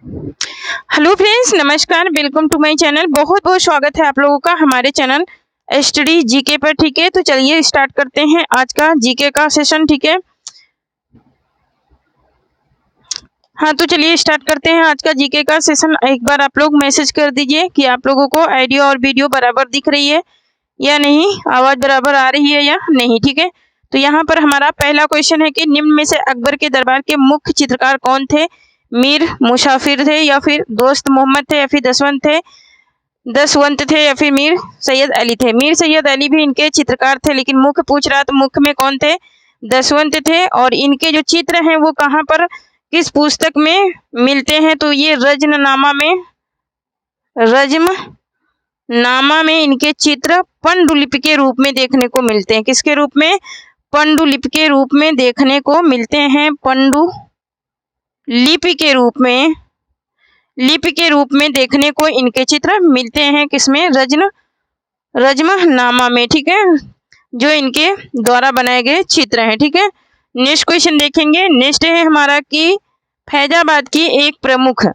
Hello friends, नमस्कार। Welcome to my channel. बहुत बहुत स्वागत है आप लोगों का हमारे चैनल स्टडी जीके पर। ठीक है, तो चलिए स्टार्ट करते हैं आज का जीके का सेशन। ठीक है, हाँ तो चलिए स्टार्ट करते हैं आज का जीके का सेशन। एक बार आप लोग मैसेज कर दीजिए कि आप लोगों को ऑडियो और वीडियो बराबर दिख रही है या नहीं, आवाज बराबर आ रही है या नहीं। ठीक है, तो यहाँ पर हमारा पहला क्वेश्चन है कि निम्न में से अकबर के दरबार के मुख्य चित्रकार कौन थे? मीर मुसाफिर थे, या फिर दोस्त मोहम्मद थे, या फिर दसवंत थे, या फिर मीर सैयद अली थे। मीर सैयद अली भी इनके चित्रकार थे, लेकिन मुख्य पूछ रहा तो मुख्य में कौन थे? दसवंत थे। और इनके जो चित्र हैं वो कहाँ पर, किस पुस्तक में मिलते हैं? तो ये रज्मनामा में इनके चित्र पांडुलिपि के रूप में देखने को मिलते हैं। किसके रूप में? पांडुलिपि के रूप में देखने को मिलते हैं। पांडुलिपि के रूप में देखने को इनके चित्र मिलते हैं। किसमें? रज्मनामा में। ठीक है, जो इनके द्वारा बनाए गए चित्र हैं। ठीक है, नेक्स्ट क्वेश्चन देखेंगे। नेक्स्ट है हमारा कि फैजाबाद की एक प्रमुख,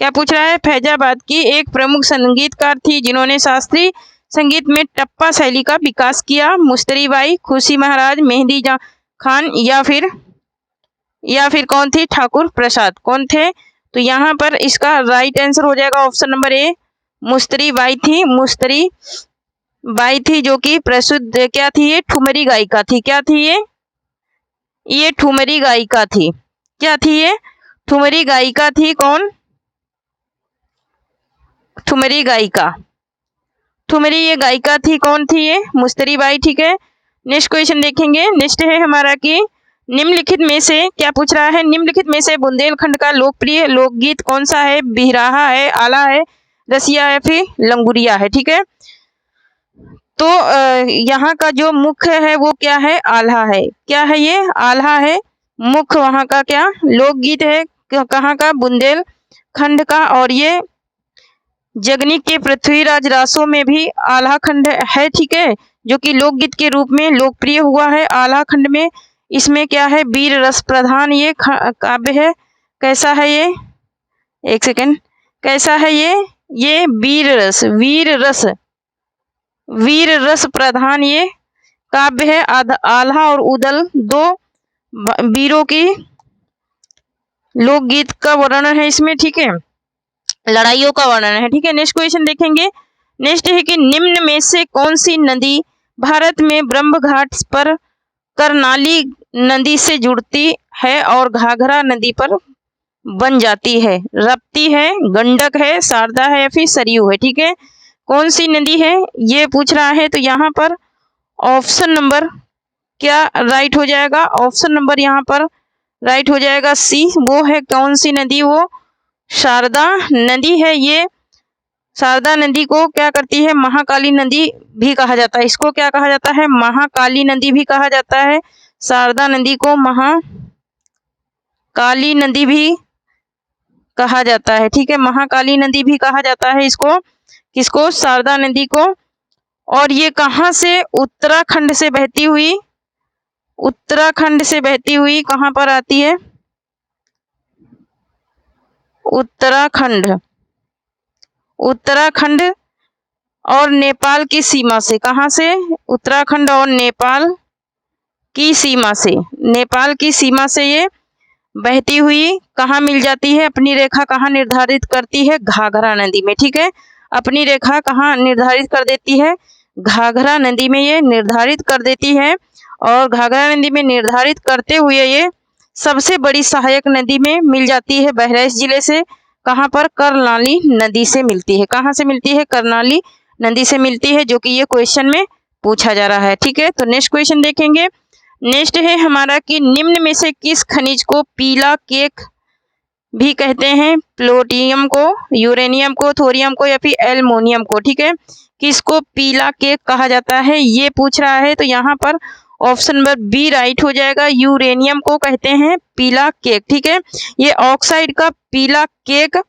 क्या पूछ रहा है? फैजाबाद की एक प्रमुख संगीतकार थी जिन्होंने शास्त्रीय संगीत में टप्पा शैली का विकास किया। मुस्तरी बाई, खुशी महाराज, मेहंदी खान, या फिर कौन थी? ठाकुर प्रसाद। कौन थे? तो यहाँ पर इसका राइट आंसर हो जाएगा ऑप्शन नंबर ए, मुस्तरी बाई थी। मुस्तरी बाई थी, जो कि प्रसिद्ध क्या थी? ये ठुमरी गायिका थी। क्या थी ये ठुमरी गायिका थी। क्या थी ये? ठुमरी गायिका थी। कौन? ठुमरी गायिका। ठुमरी ये गायिका थी। कौन थी ये? मुस्तरी बाई। ठीक है, नेक्स्ट क्वेश्चन देखेंगे। नेक्स्ट है हमारा कि निम्नलिखित में से, क्या पूछ रहा है? निम्नलिखित में से बुंदेलखंड का लोकप्रिय लोकगीत कौन सा है? बिरहा है, आला है, रसिया है, फिर लंगुरिया है। ठीक है, तो यहाँ का जो मुख्य है वो क्या है? आल्हा है। क्या है ये? आल्हा है मुख्य वहाँ का क्या लोकगीत है। कहाँ का? बुंदेलखंड का। और ये जगनी के पृथ्वीराज रासों में भी आल्हा खंड है। ठीक है, जो कि लोकगीत के रूप में लोकप्रिय हुआ है। आल्हा खंड में इसमें क्या है? वीर रस प्रधान ये काव्य है। कैसा है ये? एक सेकंड, कैसा है ये वीर रस प्रधान ये काव्य है। आल्हा और उदल दो वीरों की लोकगीत का वर्णन है इसमें। ठीक है, लड़ाइयों का वर्णन है। ठीक है, नेक्स्ट क्वेश्चन देखेंगे। नेक्स्ट है कि निम्न में से कौन सी नदी भारत में ब्रह्म घाट पर करनाली नदी से जुड़ती है और घाघरा नदी पर बन जाती है? रप्ती है, गंडक है, शारदा है, या फिर सरयू है। ठीक है, कौन सी नदी है ये पूछ रहा है। तो यहाँ पर ऑप्शन नंबर क्या राइट हो जाएगा? ऑप्शन नंबर यहाँ पर राइट हो जाएगा सी। वो है कौन सी नदी? वो शारदा नदी है। ये शारदा नदी को क्या करती है? महाकाली नदी भी कहा जाता है। इसको क्या कहा जाता है? महाकाली नदी भी कहा जाता है। शारदा नदी को महाकाली नदी भी कहा जाता है। ठीक है, महाकाली नदी भी कहा जाता है इसको। किसको? शारदा नदी को। और ये कहाँ से? उत्तराखंड से बहती हुई कहाँ पर आती है? उत्तराखंड और नेपाल की सीमा से। कहाँ से? उत्तराखंड और नेपाल की सीमा से ये बहती हुई कहाँ मिल जाती है? अपनी रेखा कहाँ निर्धारित करती है? घाघरा नदी में। ठीक है, अपनी रेखा कहाँ निर्धारित कर देती है? घाघरा नदी में ये निर्धारित कर देती है। और घाघरा नदी में निर्धारित करते हुए ये सबसे बड़ी सहायक नदी में मिल जाती है बहराइच जिले से। कहाँ पर? करनाली नदी से मिलती है। कहाँ से मिलती है? करनाली नदी से मिलती है, जो कि ये क्वेश्चन में पूछा जा रहा है। ठीक है, तो नेक्स्ट क्वेश्चन देखेंगे। नेक्स्ट है हमारा कि निम्न में से किस खनिज को पीला केक भी कहते हैं? प्लूटोनियम को, यूरेनियम को, थोरियम को, या फिर एल्युमिनियम को। ठीक है, किसको पीला केक कहा जाता है ये पूछ रहा है। तो यहाँ पर ऑप्शन नंबर बी राइट हो जाएगा। यूरेनियम को कहते हैं पीला केक। ठीक है, ये ऑक्साइड का पीला केक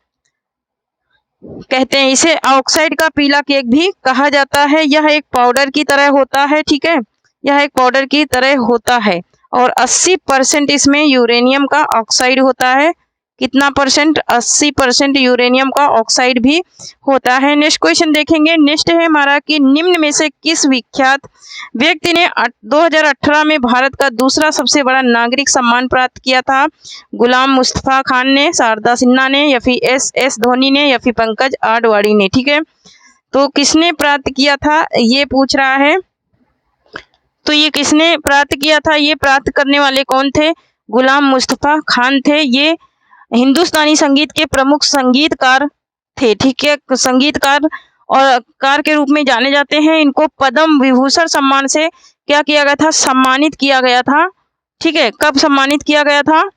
कहते हैं। इसे ऑक्साइड का पीला केक भी कहा जाता है। यह एक पाउडर की तरह होता है। ठीक है, यह एक पाउडर की तरह होता है और 80% इसमें यूरेनियम का ऑक्साइड होता है। कितना परसेंट? 80% यूरेनियम का ऑक्साइड भी होता है। नेक्स्ट क्वेश्चन देखेंगे। नेक्स्ट है हमारा कि निम्न में से किस विख्यात व्यक्ति ने 2018 में भारत का दूसरा सबसे बड़ा नागरिक सम्मान प्राप्त किया था? गुलाम मुस्तफा खान ने, शारदा सिन्हा ने, या फिर एस धोनी ने, या फिर पंकज आडवाणी ने। ठीक है, तो किसने प्राप्त किया था ये पूछ रहा है। तो ये किसने प्राप्त किया था? ये प्राप्त करने वाले कौन थे? गुलाम मुस्तफा खान थे। ये हिंदुस्तानी संगीत के प्रमुख संगीतकार थे। ठीक है, संगीतकार और कार के रूप में जाने जाते हैं। इनको पद्म विभूषण सम्मान से क्या किया गया था? सम्मानित किया गया था। ठीक है, कब सम्मानित किया गया था?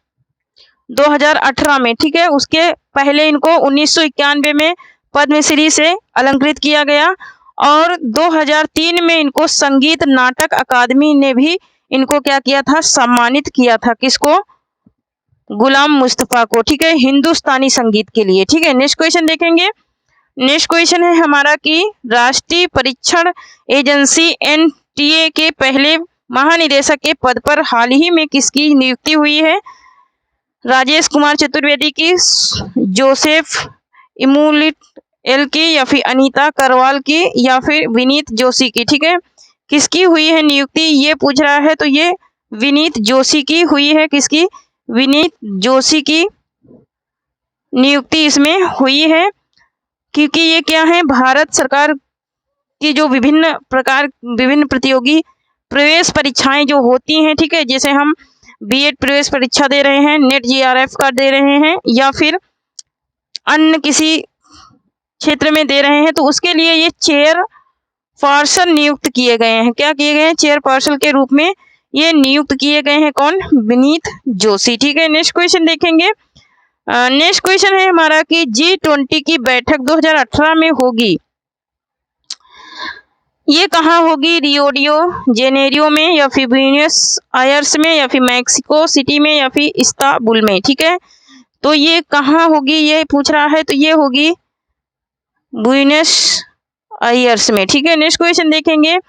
2018 में। ठीक है, उसके पहले इनको 1991 में पद्मश्री से अलंकृत किया गया और 2003 में इनको संगीत नाटक अकादमी ने भी इनको क्या किया था? सम्मानित किया था। किसको? गुलाम मुस्तफा को। ठीक है, हिंदुस्तानी संगीत के लिए। ठीक है, नेक्स्ट क्वेश्चन देखेंगे। नेक्स्ट क्वेश्चन है हमारा कि राष्ट्रीय परीक्षण एजेंसी एनटीए के पहले महानिदेशक के पद पर हाल ही में किसकी नियुक्ति हुई है? राजेश कुमार चतुर्वेदी की, जोसेफ इमुलियल की, या फिर अनीता करवाल की, या फिर विनीत जोशी की। ठीक है, किसकी हुई है नियुक्ति ये पूछ रहा है। तो ये विनीत जोशी की हुई है। किसकी? विनीत जोशी की नियुक्ति इसमें हुई है, क्योंकि ये क्या है? भारत सरकार की जो विभिन्न प्रतियोगी प्रवेश परीक्षाएं जो होती हैं, ठीक है, जैसे हम बीएड प्रवेश परीक्षा दे रहे हैं, नेट जीआरएफ का दे रहे हैं, या फिर अन्य किसी क्षेत्र में दे रहे हैं, तो उसके लिए ये चेयर पर्सन नियुक्त किए गए हैं। क्या किए गए हैं? चेयर पर्सन के रूप में ये नियुक्त किए गए हैं। कौन? विनीत जोशी। ठीक है, नेक्स्ट क्वेश्चन देखेंगे। नेक्स्ट क्वेश्चन है हमारा कि G20 की बैठक 2018 में होगी, ये कहाँ होगी? रियो डी जेनेरियो में, या फिर ब्यूनस आयर्स में, या फिर मैक्सिको सिटी में, या फिर इस्तांबुल में। ठीक है, तो ये कहाँ होगी ये पूछ रहा है। तो ये होगी ब्यूनस आयर्स में। ठीक है, नेक्स्ट क्वेश्चन देखेंगे।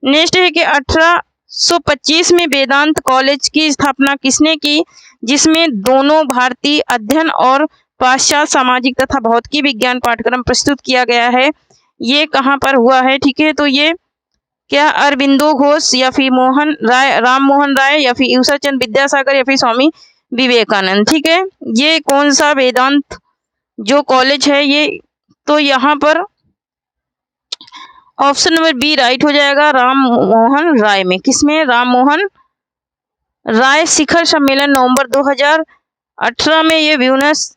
नेक्स्ट है कि 1825 में वेदांत कॉलेज की स्थापना किसने की, जिसमें दोनों भारतीय अध्ययन और पाश्चात्य सामाजिक तथा भौतिकी विज्ञान पाठ्यक्रम प्रस्तुत किया गया है? ये कहाँ पर हुआ है? ठीक है, तो ये क्या अरविंदो घोष, या फिर मोहन राय, राम मोहन राय, या फिर ईश्वर चंद्र विद्यासागर, या फिर स्वामी विवेकानंद। ठीक है, ये कौन सा वेदांत जो कॉलेज है ये? तो यहाँ पर ऑप्शन नंबर बी राइट हो जाएगा, राम मोहन राय में। किसमें? राम मोहन राय शिखर सम्मेलन नवंबर 2018 में ये ब्यूनस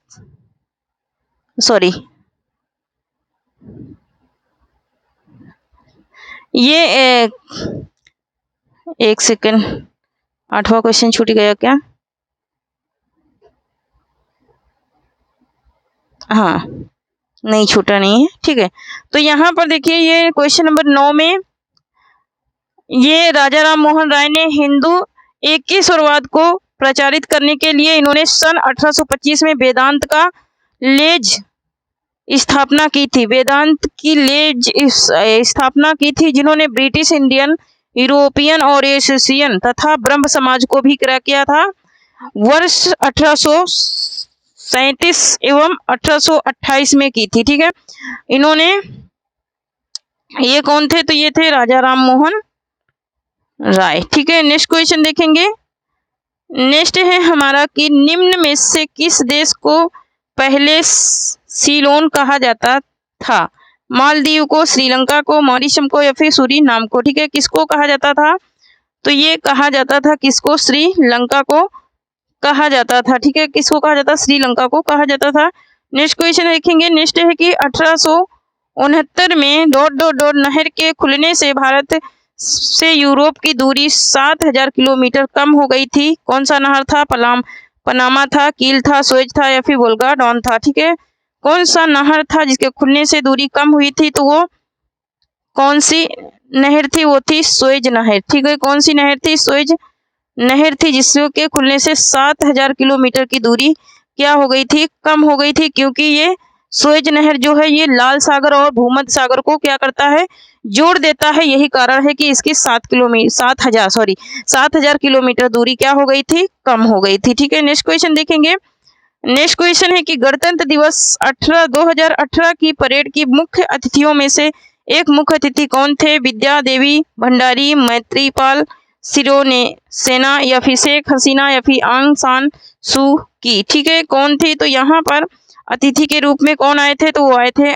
ये एक सेकंड, 8वां क्वेश्चन छूट गया क्या? हाँ, नहीं छूटा नहीं है। ठीक है, तो यहाँ पर देखिए ये क्वेश्चन नंबर 9 में ये राजा राम मोहन राय ने हिंदू एकीश्वरवाद को प्रचारित करने के लिए इन्होंने सन 1825 में वेदांत का लेज स्थापना की थी। वेदांत की लेज स्थापना की थी, जिन्होंने ब्रिटिश, इंडियन, यूरोपियन और एशियन तथा ब्रह्म समाज को भी क्रय किया था। वर्ष 1837 एवं 1828 में की थी। ठीक है, इन्होंने, ये कौन थे? तो ये थे राजा राम मोहन राय। ठीक है, नेक्स्ट क्वेश्चन देखेंगे। नेक्स्ट है हमारा कि निम्न में से किस देश को पहले सीलोन कहा जाता था? मालदीव को, श्रीलंका को, मॉरिशस को, या फिर सूरीनाम को। ठीक है, किसको कहा जाता था? तो ये कहा जाता था किसको? श्रीलंका को कहा जाता था। ठीक है, किसको कहा जाता? श्रीलंका को कहा जाता था। नेक्स्ट क्वेश्चन देखेंगे। नेक्स्ट है कि 1869 में ... नहर के खुलने से भारत से यूरोप की दूरी 7000 किलोमीटर कम हो गई थी। कौन सा नहर था? पनामा था, कील था, सुएज था, या फिर वोल्गा डॉन था। ठीक है, कौन सा नहर था जिसके खुलने से दूरी कम हुई थी? तो वो कौन सी नहर थी? वो थी सुएज नहर। ठीक है, कौन सी नहर थी? सुएज नहर थी, जिसके खुलने से 7000 किलोमीटर की दूरी क्या हो गई थी? कम हो गई थी, क्योंकि ये सुएज नहर जो है ये लाल सागर और भूमध्य सागर को क्या करता है? जोड़ देता है। यही कारण है कि इसकी 7000 किलोमीटर दूरी क्या हो गई थी? कम हो गई थी। ठीक है, नेक्स्ट क्वेश्चन देखेंगे। नेक्स्ट क्वेश्चन है कि गणतंत्र दिवस 2018 की परेड की मुख्य अतिथियों में से एक मुख्य अतिथि कौन थे? विद्या देवी भंडारी, मैत्रीपाल सिरिसेना या फिर शेख हसीना या फिर आंग सान सू की। ठीक है, कौन थे? तो यहाँ पर अतिथि के रूप में कौन आए थे? तो वो आए थे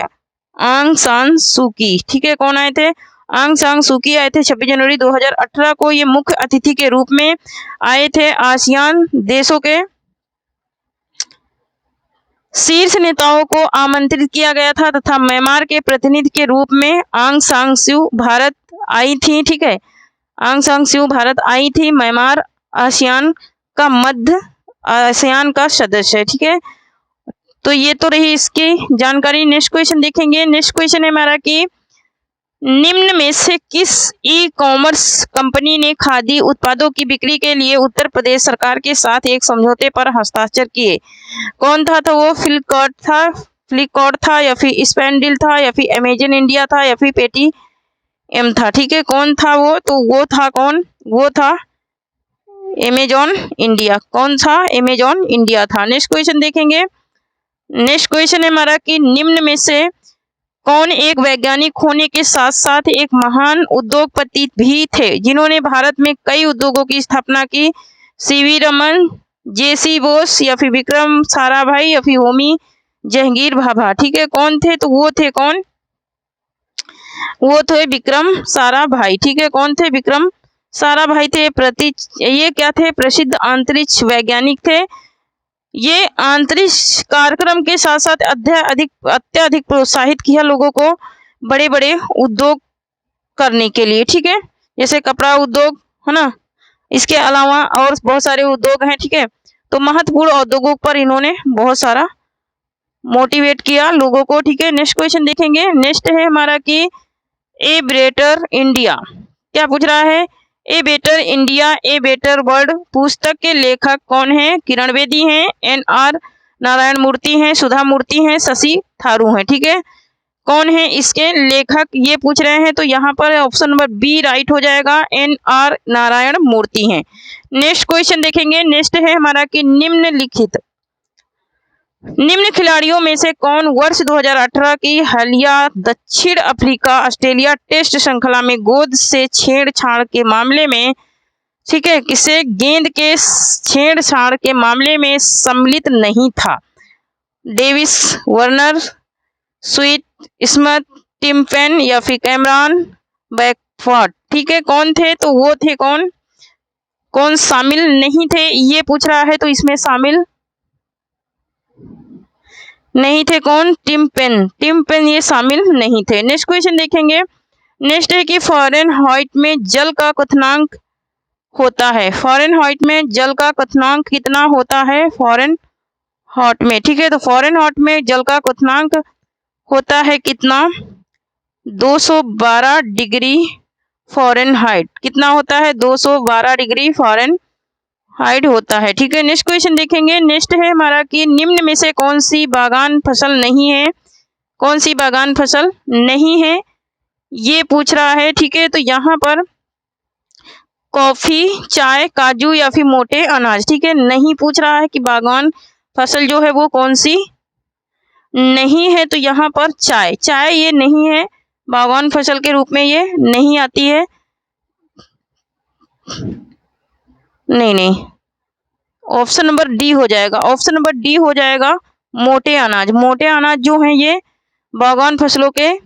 आंग सान सू की। ठीक है, कौन आए थे? आंग सान सू की आए थे 26 जनवरी 2018 को। ये मुख्य अतिथि के रूप में आए थे। आसियान देशों के शीर्ष नेताओं को आमंत्रित किया गया था तथा म्यांमार के प्रतिनिधि के रूप में आंग सान सू भारत आई थी। ठीक है, आंग सान सू भारत आई थी। म्यांमार आसियान का सदस्य है। ठीक है, तो ये तो रही इसकी जानकारी। नेक्स्ट क्वेश्चन देखेंगे। नेक्स्ट क्वेश्चन है हमारा कि निम्न में से किस ई कॉमर्स कंपनी ने खादी उत्पादों की बिक्री के लिए उत्तर प्रदेश सरकार के साथ एक समझौते पर हस्ताक्षर किए? कौन था? तो वो फ्लिपकार्ट था या फिर स्पेंडिल था या फिर अमेजन इंडिया था या फिर पेटीएम था। ठीक है, कौन था वो? तो वो था कौन? वो था अमेजॉन इंडिया। कौन था? अमेजॉन इंडिया था। नेक्स्ट क्वेश्चन देखेंगे। नेक्स्ट क्वेश्चन है हमारा कि निम्न में से कौन एक वैज्ञानिक होने के साथ साथ एक महान उद्योगपति भी थे जिन्होंने भारत में कई उद्योगों की स्थापना की? सीवी रमन, जेसी बोस या फिर विक्रम साराभाई या फिर होमी जहांगीर भाभा। ठीक है, कौन थे? तो वो थे कौन? वो थे विक्रम साराभाई। ठीक है, कौन थे? विक्रम साराभाई थे। ये क्या थे? प्रसिद्ध अंतरिक्ष वैज्ञानिक थे। ये अंतरिक्ष कार्यक्रम के साथ साथ अत्यधिक प्रोत्साहित किया लोगों को बड़े बड़े उद्योग करने के लिए। ठीक है, जैसे कपड़ा उद्योग है ना, इसके अलावा और बहुत सारे उद्योग हैं। ठीक है, तो महत्वपूर्ण उद्योगों पर इन्होंने बहुत सारा मोटिवेट किया लोगों को। ठीक है, नेक्स्ट क्वेश्चन देखेंगे। नेक्स्ट है हमारा कि ए बेटर इंडिया। क्या पूछ रहा है? A better India a better world पुस्तक के लेखक कौन है? किरण बेदी हैं, NR नारायण मूर्ति हैं, सुधा मूर्ति हैं, शशि थारू हैं। ठीक है, कौन है इसके लेखक? ये पूछ रहे हैं। तो यहाँ पर ऑप्शन नंबर बी राइट हो जाएगा, NR नारायण मूर्ति हैं। नेक्स्ट क्वेश्चन देखेंगे। नेक्स्ट है हमारा कि निम्न खिलाड़ियों में से कौन वर्ष 2018 की हालिया दक्षिण अफ्रीका ऑस्ट्रेलिया टेस्ट श्रृंखला में गेंद से छेड़छाड़ के मामले में, ठीक है, किसे गेंद के छेड़छाड़ के मामले में सम्मिलित नहीं था? Davis, Warner, Smith, Tim Paine या फिर कैमरॉन बैकफोर्ड। ठीक है, कौन थे? तो वो थे कौन शामिल नहीं थे? ये पूछ रहा है। तो इसमें शामिल नहीं थे कौन? टिम पेन ये शामिल नहीं थे। नेक्स्ट क्वेश्चन देखेंगे। नेक्स्ट है कि फ़ारेनहाइट में जल का क्वथनांक होता है। फ़ारेनहाइट में जल का क्वथनांक कितना होता है? फ़ारेनहाइट में। ठीक है, तो फ़ारेनहाइट में जल का क्वथनांक होता है कितना? 212 डिग्री फ़ारेनहाइट। कितना होता है? 212 डिग्री फ़ारेनहाइट होता है। ठीक है, नेक्स्ट क्वेश्चन देखेंगे। नेक्स्ट है हमारा कि निम्न में से कौन सी बागान फसल नहीं है? कौन सी बागान फसल नहीं है, ये पूछ रहा है। ठीक है, तो यहाँ पर कॉफी, चाय, काजू या फिर मोटे अनाज। ठीक है, नहीं पूछ रहा है कि बागान फसल जो है वो कौन सी नहीं है। तो यहाँ पर चाय ये नहीं है, बागान फसल के रूप में ये नहीं आती है। नहीं, ऑप्शन नंबर डी हो जाएगा। ऑप्शन नंबर डी हो जाएगा, मोटे अनाज। मोटे अनाज जो हैं ये बागान फसलों के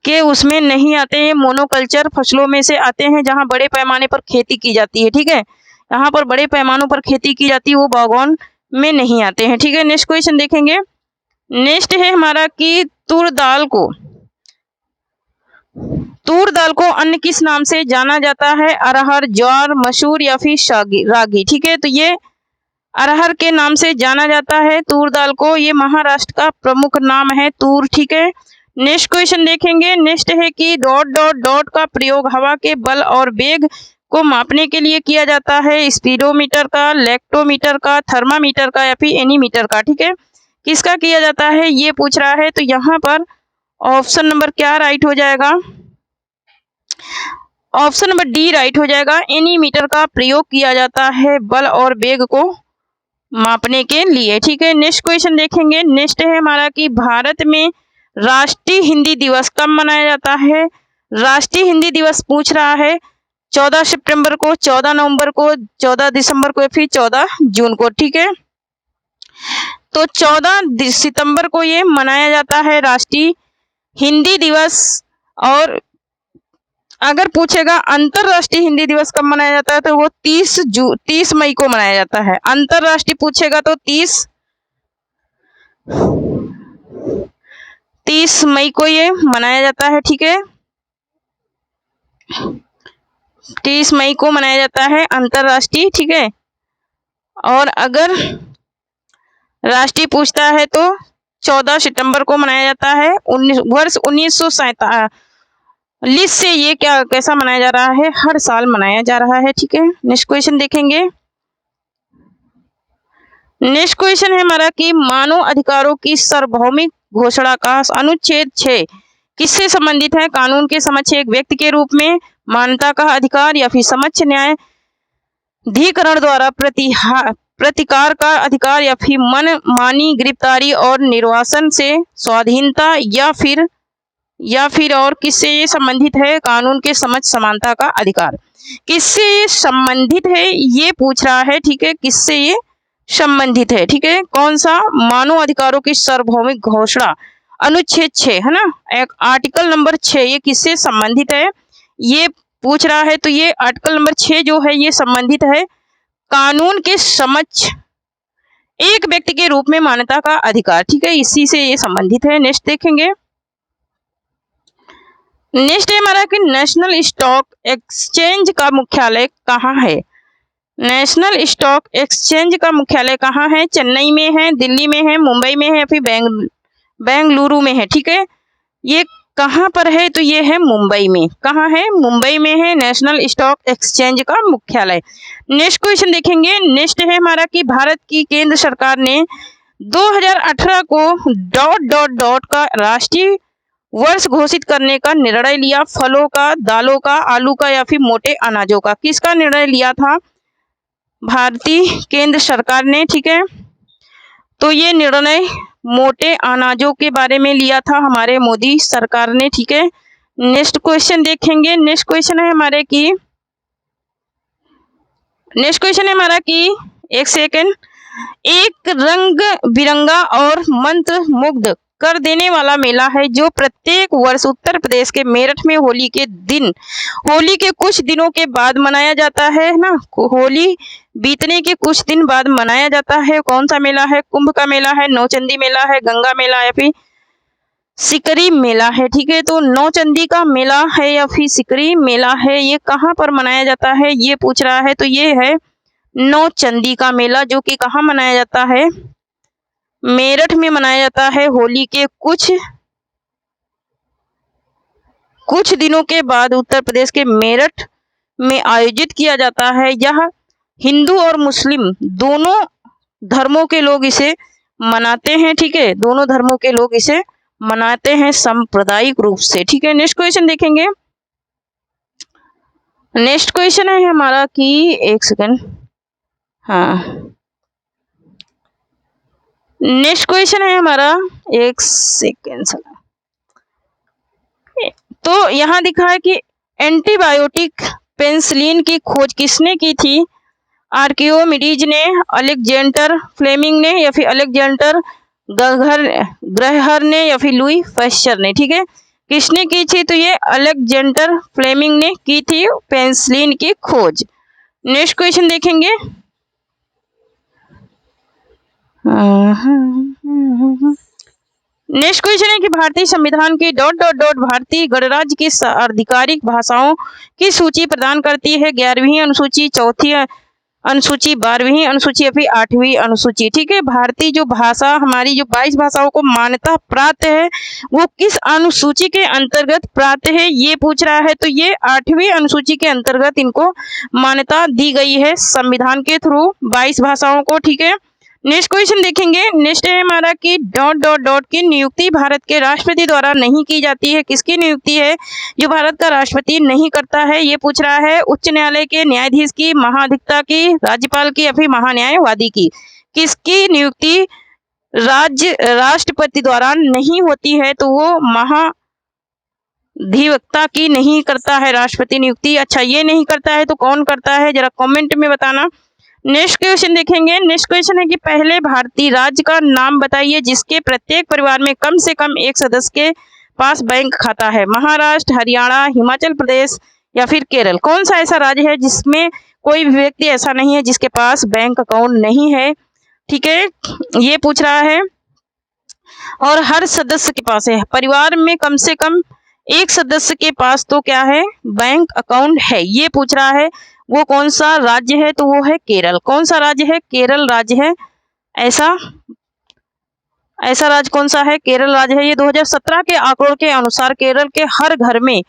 उसमें नहीं आते हैं। मोनोकल्चर फसलों में से आते हैं जहां बड़े पैमाने पर खेती की जाती है। ठीक है, यहाँ पर बड़े पैमानों पर खेती की जाती है, वो बागान में नहीं आते हैं। ठीक है, नेक्स्ट क्वेश्चन देखेंगे। नेक्स्ट है हमारा कि तूर दाल को अन्य किस नाम से जाना जाता है? अरहर, ज्वार, मसूर या फिर रागी। ठीक है, तो ये अरहर के नाम से जाना जाता है तूर दाल को। ये महाराष्ट्र का प्रमुख नाम है तूर। ठीक है, नेक्स्ट क्वेश्चन देखेंगे। नेक्स्ट है कि ... का प्रयोग हवा के बल और वेग को मापने के लिए किया जाता है। स्पीडोमीटर का, लेक्टोमीटर का, थर्मामीटर का या फिर एनीमीटर का। ठीक है, किसका किया जाता है ये पूछ रहा है। तो यहाँ पर ऑप्शन नंबर क्या राइट हो जाएगा? ऑप्शन नंबर डी राइट हो जाएगा। एनीमीटर का प्रयोग किया जाता है बल और वेग को मापने के लिए। ठीक है, नेक्स्ट क्वेश्चन देखेंगे। नेक्स्ट है हमारा कि भारत में राष्ट्रीय हिंदी दिवस कब मनाया जाता है। राष्ट्रीय हिंदी दिवस पूछ रहा है 14 सितंबर को, 14 नवंबर को, 14 दिसंबर को, फिर 14 जून को। ठीक है, तो 14 सितंबर को ये मनाया जाता है राष्ट्रीय हिंदी दिवस। और अगर पूछेगा अंतरराष्ट्रीय हिंदी दिवस कब मनाया जाता है तो वो 30 मई को मनाया जाता है। अंतरराष्ट्रीय पूछेगा तो 30 मई को ये मनाया जाता है। ठीक है, 30 मई को मनाया जाता है अंतरराष्ट्रीय। ठीक है, और अगर राष्ट्रीय पूछता है तो 14 सितंबर को मनाया जाता है। वर्ष 1947 से ये कैसा मनाया जा रहा है, हर साल मनाया जा रहा है। ठीक है, नेक्स्ट क्वेश्चन देखेंगे। नेक्स्ट क्वेश्चन है हमारा कि मानव अधिकारों की सार्वभौमिक घोषणा का अनुच्छेद 6 किससे संबंधित है। कानून के समक्ष एक व्यक्ति के रूप में मान्यता का अधिकार या फिर समक्ष न्यायाधिकरण द्वारा प्रतिकार का अधिकार या फिर मन मानी गिरफ्तारी और निर्वासन से स्वाधीनता या फिर और किससे ये संबंधित है। कानून के समक्ष समानता का अधिकार किससे ये संबंधित है ये पूछ रहा है। ठीक है, किससे ये संबंधित है। ठीक है, कौन सा, मानव अधिकारों की सार्वभौमिक घोषणा अनुच्छेद 6 है ना, एक आर्टिकल नंबर 6 ये किससे संबंधित है ये पूछ रहा है। तो ये आर्टिकल नंबर 6 जो है ये संबंधित है कानून के समक्ष एक व्यक्ति के रूप में मान्यता का अधिकार। ठीक है, इसी से ये संबंधित है। नेक्स्ट देखेंगे। नेक्स्ट है हमारा कि नेशनल स्टॉक एक्सचेंज का मुख्यालय कहाँ है। नेशनल स्टॉक एक्सचेंज का मुख्यालय कहाँ है। चेन्नई में है, दिल्ली में है, मुंबई में है, फिर बेंगलुरु में है। ठीक है, ये कहाँ पर है तो ये है मुंबई में। कहाँ है, मुंबई में है नेशनल स्टॉक एक्सचेंज का मुख्यालय। नेक्स्ट क्वेश्चन देखेंगे। नेक्स्ट है हमारा कि भारत की केंद्र सरकार ने 2018 को ... का राष्ट्रीय वर्ष घोषित करने का निर्णय लिया। फलों का, दालों का, आलू का या फिर मोटे अनाजों का, किसका निर्णय लिया था भारतीय केंद्र सरकार ने। ठीक है, तो ये निर्णय मोटे अनाजों के बारे में लिया था हमारे मोदी सरकार ने। ठीक है, नेक्स्ट क्वेश्चन देखेंगे। नेक्स्ट क्वेश्चन है हमारा कि एक सेकंड, एक रंग बिरंगा और मंत्र मुग्ध कर देने वाला मेला है जो प्रत्येक वर्ष उत्तर प्रदेश के मेरठ में होली के कुछ दिनों के बाद मनाया जाता है ना। होली बीतने के कुछ दिन बाद मनाया जाता है। कौन सा मेला है, कुंभ का मेला है, नौचंदी मेला है, गंगा मेला या फिर सिकरी मेला है। ठीक है, तो नौचंदी का मेला है या फिर सिकरी मेला है, ये कहाँ पर मनाया जाता है ये पूछ रहा है। तो ये है नौचंदी का मेला जो कि कहाँ मनाया जाता है, मेरठ में मनाया जाता है। होली के कुछ दिनों के बाद उत्तर प्रदेश के मेरठ में आयोजित किया जाता है। यह हिंदू और मुस्लिम दोनों धर्मों के लोग इसे मनाते हैं। ठीक है, दोनों धर्मों के लोग इसे मनाते हैं सांप्रदायिक रूप से। ठीक है, नेक्स्ट क्वेश्चन देखेंगे। नेक्स्ट क्वेश्चन है हमारा कि एक सेकंड, हाँ, नेक्स्ट क्वेश्चन है हमारा, एक सेकेंड। तो यहाँ दिखा है कि एंटीबायोटिक पेनिसिलिन की खोज किसने की थी। आर्कियोमिडीज ने, अलेक्जेंडर फ्लेमिंग ने या फिर अलेक्जेंडर ग्रहर ने या फिर लुई पैस्चर ने। ठीक है, किसने की थी तो ये अलेक्जेंडर फ्लेमिंग ने की थी पेनिसिलिन की खोज। नेक्स्ट क्वेश्चन देखेंगे। नेक्स्ट क्वेश्चन है कि भारतीय संविधान की ... भारतीय गणराज्य की आधिकारिक भाषाओं की सूची प्रदान करती है। 11वीं अनुसूची, 4वीं अनुसूची, 12वीं अनुसूची या फिर 8वीं अनुसूची। ठीक है, भारतीय जो भाषा हमारी जो 22 भाषाओं को मान्यता प्राप्त है वो किस अनुसूची के अंतर्गत प्राप्त है ये पूछ रहा है। तो ये 8वीं अनुसूची के अंतर्गत इनको मान्यता दी गई है संविधान के थ्रू 22 भाषाओं को। ठीक है, नेक्स्ट क्वेश्चन देखेंगे। नेक्स्ट है हमारा कि ... की नियुक्ति भारत के राष्ट्रपति द्वारा नहीं की जाती है। किसकी नियुक्ति है जो भारत का राष्ट्रपति नहीं करता है ये पूछ रहा है। उच्च न्यायालय के न्यायाधीश की, महाधिवक्ता की, राज्यपाल की या फिर महान्यायवादी की, किसकी नियुक्ति राष्ट्रपति द्वारा नहीं होती है, तो वो महाधिवक्ता की नहीं करता है राष्ट्रपति नियुक्ति। अच्छा, ये नहीं करता है तो कौन करता है, जरा कमेंट में बताना। नेक्स्ट क्वेश्चन देखेंगे। नेक्स्ट क्वेश्चन है कि पहले भारतीय राज्य का नाम बताइए जिसके प्रत्येक परिवार में कम से कम एक सदस्य के पास बैंक खाता है। महाराष्ट्र, हरियाणा, हिमाचल प्रदेश या फिर केरल। कौन सा ऐसा राज्य है जिसमें कोई भी व्यक्ति ऐसा नहीं है जिसके पास बैंक अकाउंट नहीं है, ठीक है, ये पूछ रहा है। और हर सदस्य के पास है, परिवार में कम से कम एक सदस्य के पास तो क्या है, बैंक अकाउंट है, ये पूछ रहा है। वो कौन सा राज्य है, तो वो है केरल। कौन सा राज्य है, केरल राज्य है। ऐसा राज्य कौन सा है, केरल राज्य है। ये 2017 के आंकड़ों के अनुसार केरल के हर घर में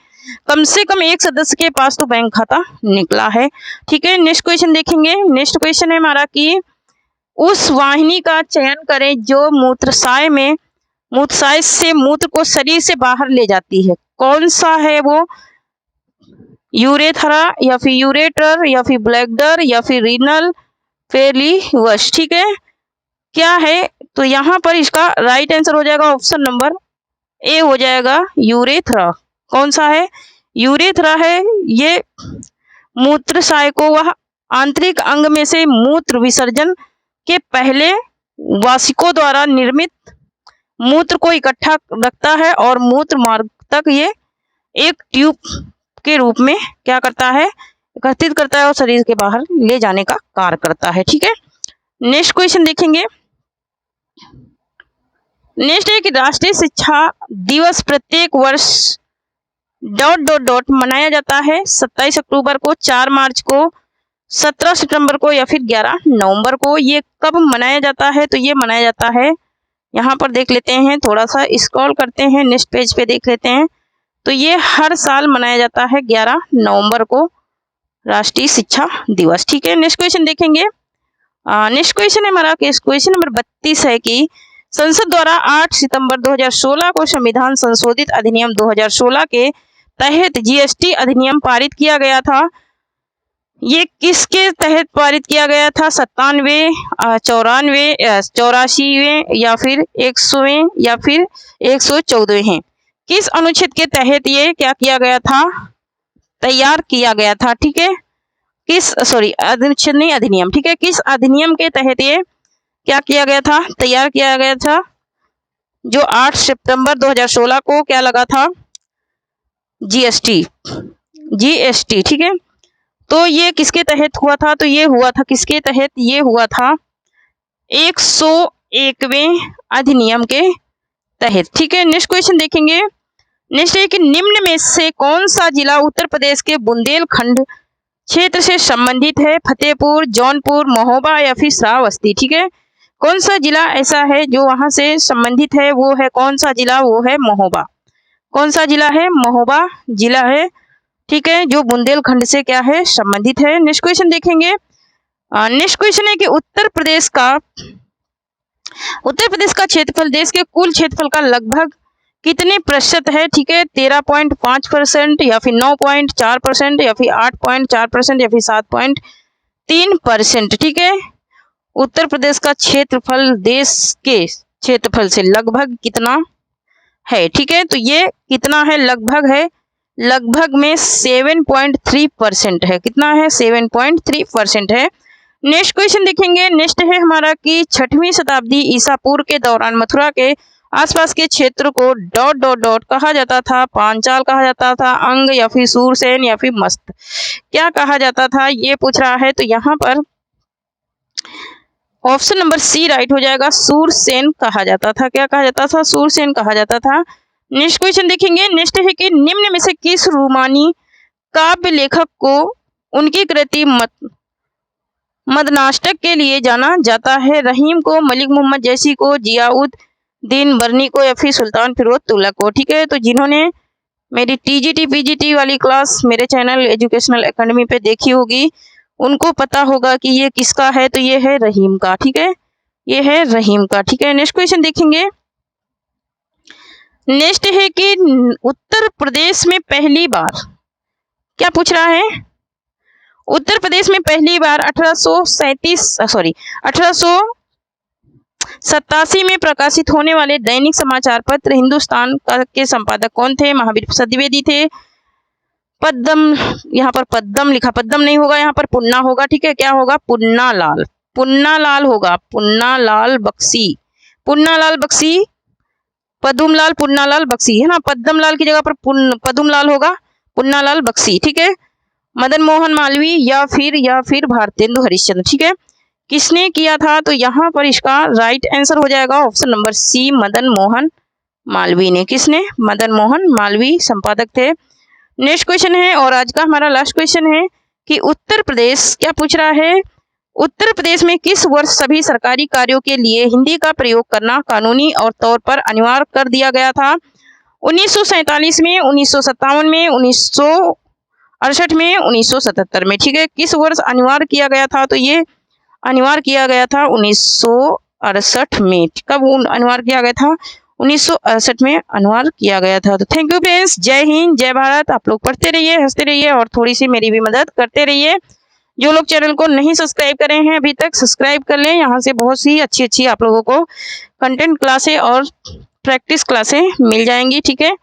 कम से कम एक सदस्य के पास तो बैंक खाता निकला है, ठीक है। नेक्स्ट क्वेश्चन देखेंगे। नेक्स्ट क्वेश्चन है हमारा कि उस वाहिनी का चयन करें जो मूत्राशय से मूत्र को शरीर से बाहर ले जाती है। कौन सा है वो, यूरेथ्रा या फिर यूरेटर या फिर ब्लैडर या फिर रीनल फेलिवस, ठीक है, क्या है, तो यहाँ पर इसका राइट आंसर हो जाएगा ऑप्शन नंबर ए हो जाएगा, यूरेथ्रा। कौन सा है, यूरेथ्रा है। ये मूत्राशय को वह आंतरिक अंग में से मूत्र विसर्जन के पहले वासिकों द्वारा निर्मित मूत्र को इकट्ठा रखता है और मूत्र मार्ग तक ये एक ट्यूब के रूप में क्या करता है, एकत्रित करता है और शरीर के बाहर ले जाने का कार्य करता है, ठीक है। नेक्स्ट क्वेश्चन देखेंगे। नेक्स्ट है कि राष्ट्रीय शिक्षा दिवस प्रत्येक वर्ष ... मनाया जाता है 27 अक्टूबर को, 4 मार्च को, 17 सितंबर को या फिर 11 नवंबर को। ये कब मनाया जाता है, तो ये मनाया जाता है, यहाँ पर देख लेते हैं, थोड़ा सा स्क्रॉल करते हैं, नेक्स्ट पेज पे देख लेते हैं, तो ये हर साल मनाया जाता है 11 नवंबर को राष्ट्रीय शिक्षा दिवस, ठीक है। नेक्स्ट क्वेश्चन देखेंगे। नेक्स्ट क्वेश्चन है हमारा क्वेश्चन नंबर 32 है कि संसद द्वारा 8 सितंबर 2016 को संविधान संशोधित अधिनियम 2016 के तहत जीएसटी अधिनियम पारित किया गया था। ये किसके तहत पारित किया गया था, 97वें, 94वें, 84वें या फिर 100वें या फिर 114वें। किस अनुच्छेद के तहत ये क्या किया गया था, तैयार किया गया था, ठीक है, अनुच्छेद नहीं, अधिनियम, ठीक है। किस अधिनियम के तहत ये क्या किया गया था, तैयार किया गया था, जो 8 सितंबर 2016 को क्या लगा था, जीएसटी, ठीक है। तो ये किसके तहत हुआ था, तो ये हुआ था किसके तहत, ये हुआ था 101वें अधिनियम के तहत, ठीक है। नेक्स्ट क्वेश्चन देखेंगे। नेक्स्ट है कि निम्न में से कौन सा जिला उत्तर प्रदेश के बुंदेलखंड क्षेत्र से संबंधित है, फतेहपुर, जौनपुर, महोबा या फिर श्रावस्ती, ठीक है। कौन सा जिला ऐसा है जो वहां से संबंधित है, वो है कौन सा जिला, वो है महोबा। कौन सा जिला है, महोबा जिला है, ठीक है, जो बुंदेलखंड से क्या है, संबंधित है। नेक्स्ट क्वेश्चन देखेंगे। नेक्स्ट क्वेश्चन है कि उत्तर प्रदेश का क्षेत्रफल देश के कुल क्षेत्रफल का लगभग कितने प्रतिशत है, ठीक है, 13.5% या फिर 9.4% या फिर 8.4% या फिर 7.3%, ठीक है। उत्तर प्रदेश का क्षेत्रफल देश के क्षेत्रफल से लगभग कितना है, ठीक है, तो ये कितना है, लगभग है, लगभग में 7.3% है। कितना है, 7.3% है। नेक्स्ट क्वेश्चन देखेंगे। नेक्स्ट है हमारा कि 6वीं शताब्दी ईसा पूर्व के दौरान मथुरा के आसपास के क्षेत्र को ... कहा जाता था, पांचाल कहा जाता था, अंग या फिर सूरसेन या फिर मस्त, क्या कहा जाता था, ये पूछ रहा है। तो यहाँ पर ऑप्शन नंबर सी राइट हो जाएगा, सूरसेन कहा जाता था। क्या कहा जाता था, सूरसेन कहा जाता था। नेक्स्ट क्वेश्चन देखेंगे। नेक्स्ट है कि निम्न में से किस रूमानी काव्य लेखक को उनकी कृति मदनाष्टक के लिए जाना जाता है, रहीम को, मलिक मोहम्मद जैसी को, जियाउद्दीन बरनी को या फिर सुल्तान फिरोज तुगलक को, ठीक है। तो जिन्होंने मेरी टीजीटी पीजीटी वाली क्लास मेरे चैनल एजुकेशनल एकेडमी पे देखी होगी, उनको पता होगा कि ये किसका है, तो ये है रहीम का, ठीक है, ये है रहीम का, ठीक है। नेक्स्ट क्वेश्चन देखेंगे। नेक्स्ट है कि उत्तर प्रदेश में पहली बार क्या पूछ रहा है, उत्तर प्रदेश में पहली बार 1837 87 में प्रकाशित होने वाले दैनिक समाचार पत्र हिंदुस्तान के संपादक कौन थे? महावीर प्रसाद द्विवेदी थे। पद्म, यहाँ पर पद्म लिखा, पद्म नहीं होगा, यहाँ पर पुन्ना होगा। ठीक है, क्या होगा? पुन्नालाल, पुन्नालाल होगा, पुन्नालाल बख्शी, पुन्नालाल बख्शी, पद्मलाल पुन्नालाल बख्शी है ना। पद्मलाल की जगह पर पद्मलाल होगा, पुन्नालाल बख्शी। ठीक है, मदन मोहन मालवीय या फिर भारतेंदु हरिश्चंद्र। ठीक है, किसने किया था? तो यहाँ पर इसका राइट आंसर हो जाएगा option number C, Madan Mohan Malviya ने। किसने? मदन मोहन मालवीय संपादक थे। नेक्स्ट क्वेश्चन है और आज का हमारा लास्ट क्वेश्चन है कि उत्तर प्रदेश क्या पूछ रहा है? उत्तर प्रदेश में किस वर्ष सभी सरकारी कार्यों के लिए हिंदी का प्रयोग करना कानूनी और तौर पर अनिवार्य कर दिया गया था? 1947 में, 1957 में, 1968 में, 1977 में। ठीक है, किस वर्ष अनिवार्य किया गया था? तो ये अनिवार्य किया गया था 1968 में। कब अनिवार्य किया गया था? 1968 में अनिवार्य किया गया था। तो थैंक यू फ्रेंड्स, जय हिंद, जय भारत। आप लोग पढ़ते रहिए, हंसते रहिए और थोड़ी सी मेरी भी मदद करते रहिए। जो लोग चैनल को नहीं सब्सक्राइब करे हैं अभी तक, सब्सक्राइब कर लें। यहाँ से बहुत सी अच्छी आप लोगों को कंटेंट क्लासें और प्रैक्टिस क्लासें मिल जाएंगी। ठीक है।